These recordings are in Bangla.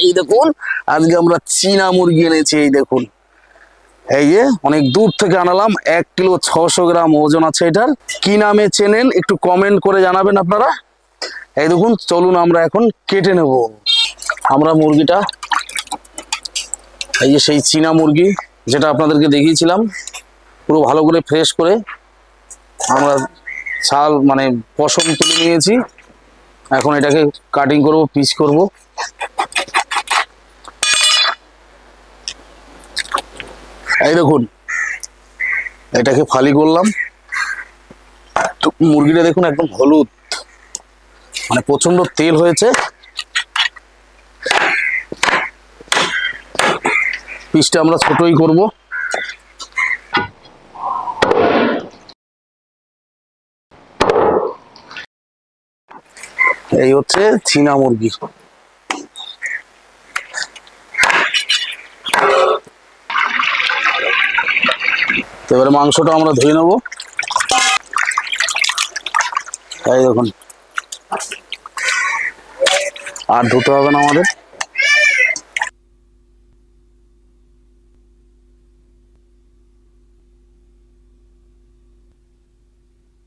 এই দেখুন, আজকে আমরা চীনা মুরগি এনেছি। এই দেখুন, এই যে অনেক দূর থেকে আনালাম, 1 কিলো 600 গ্রাম ওজন আছে এটার। কি নামে চেনেন একটু কমেন্ট করে জানাবেন আপনারা। এই দেখুন, চলুন আমরা এখন কেটে নেব। আমরা মুরগিটা, এই যে সেই চীনা মুরগি যেটা আপনাদেরকে দেখিয়েছিলাম, পুরো ভালো করে ফ্রেশ করে আমরা ছাল মানে পশম তুলে নিয়েছি। এখন এটাকে কাটিং করব, পিস করব। এই দেখুন, এটাকে ফালি করলাম। মুরগিটা দেখুন একদম হলুদ, মানে প্রচন্ড তেল হয়েছে। পিসটা আমরা ছোটই করব। এই হচ্ছে চীনা মুরগি। এবারে মাংসটা আমরা ধুয়ে নেব। এই দেখুন, আর ধুতে হবে না আমাদের।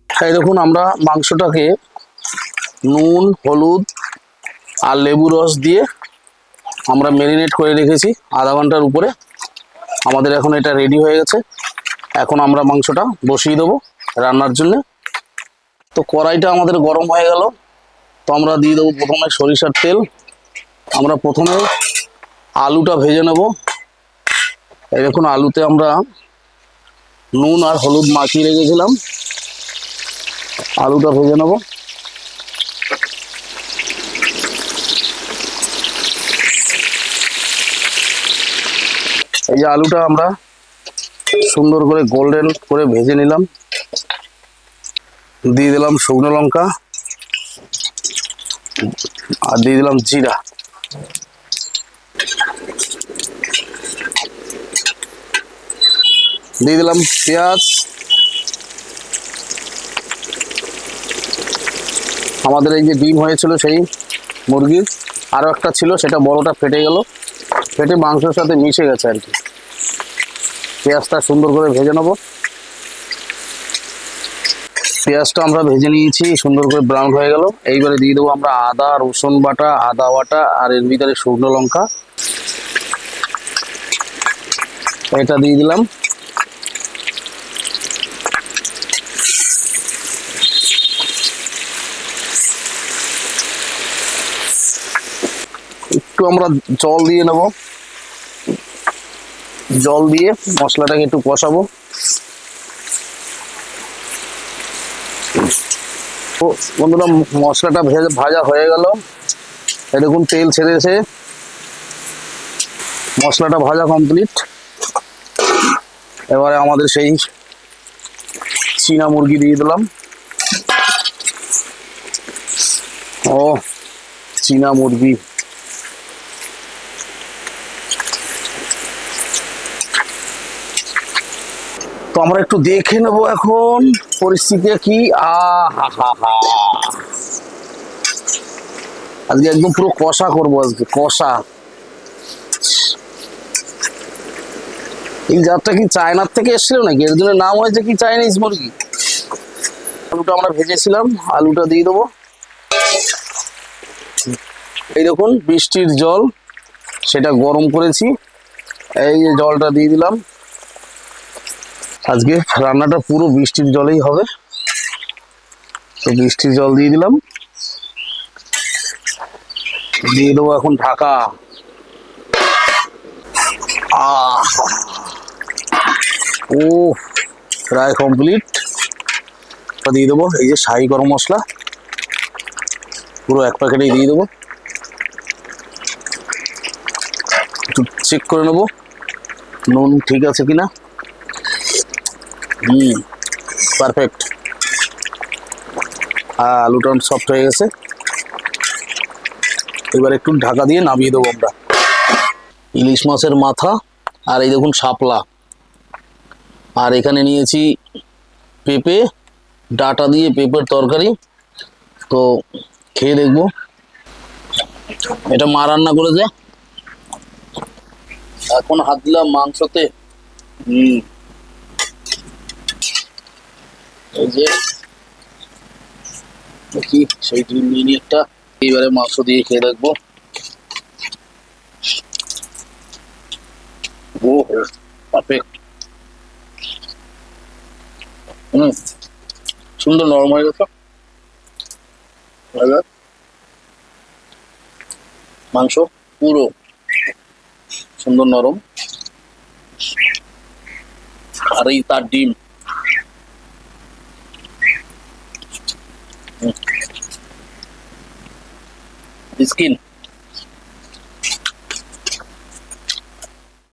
এই দেখুন, আমরা মাংসটাকে নুন, হলুদ আর লেবু রস দিয়ে আমরা ম্যারিনেট করে রেখেছি আধা ঘন্টার উপরে। আমাদের এখন এটা রেডি হয়ে গেছে। এখন আমরা মাংসটা বসিয়ে দেবো রান্নার জন্য। তো কড়াইটা আমাদের গরম হয়ে গেল। তো আমরা দিয়ে দেবো প্রথমে সরিষার তেল। আমরা প্রথমে আলুটা ভেজে নেব। এই দেখুন, আলুতে আমরা নুন আর হলুদ মাখিয়ে রেখেছিলাম। আলুটা ভেজে নেব। এই যে আলুটা আমরা সুন্দর করে গোল্ডেন করে ভেজে নিলাম। দিয়ে দিলাম শুকনো লঙ্কা আর দিয়ে দিলাম জিরা। দিয়ে দিলাম পেঁয়াজ। আমাদের এই যে ডিম হয়েছিল সেই মুরগির, আরও একটা ছিল, সেটা বড়টা ফেটে গেল, ফেটে মাংসের সাথে মিশে গেছে আর কি। পেঁয়াজটা সুন্দর করে ভেজে নেব। পেঁয়াজটা আমরা ভেজে নিয়েছি, সুন্দর করে ব্রাউন হয়ে গেল। এইবারে দিয়ে দেবো আমরা আদা, রসুন বাটা, আদা বাটা আর এর ভিতরে শুকনো লঙ্কা। এটা দিয়ে দিলাম। একটু আমরা জল দিয়ে নেব। জল দিয়ে মশলাটাকে একটু কষাবো। তো বন্ধুরা, মশলাটা ভাজা হয়ে গেল। এই দেখুন, তেল ছেড়েছে, মশলাটা ভাজা কমপ্লিট। এবারে আমাদের সেই চীনা মুরগি দিয়ে দিলাম। ও চীনা মুরগি, তো আমরা একটু দেখে নেবো এখন পরিস্থিতি কি। আজকে একদম পুরো কষা করবো, আজকে কষা। এই জাতটা কি চায়নার থেকে এসেছিল নাকি? এর জন্য নাম হয়েছে কি চাইনিজ মুরগি। আলুটা আমরা ভেজেছিলাম, আলুটা দিয়ে দেবো। এই দেখুন, বৃষ্টির জল, সেটা গরম করেছি, এই যে জলটা দিয়ে দিলাম। আজকে রান্নাটা পুরো বৃষ্টির জলেই হবে, তো বৃষ্টির জল দিয়ে দিলাম। দিয়ে দেবো এখন ঢাকা। ও প্রায় কমপ্লিট। দিয়ে দেবো এই যে শাহি গরম মশলা, পুরো এক প্যাকেটেই দিয়ে দেবো। একটু চেক করে নেবো নুন ঠিক আছে কিনা। পারফেক্ট। আলুটা সফট হয়ে গেছে। এবার একটু ঢাকা দিয়ে নামিয়ে দেবো আমরা। ইলিশ মাছের মাথা আর এই দেখুন শাপলা, আর এখানে নিয়েছি পেঁপে, ডাটা দিয়ে পেঁপের তরকারি। তো খেয়ে দেখবো। এটা মা রান্না করেছে, এখন হাত দিলাম মাংসতে। এই যে দেখি সেই মিনিটটা এইবারে মাংস দিয়ে খেয়ে দেখবো। ও পারফেক্ট। সুন্দর নরম হয়ে গেছে মাংস, পুরো সুন্দর নরম। আর এই তার ডিম, স্কিন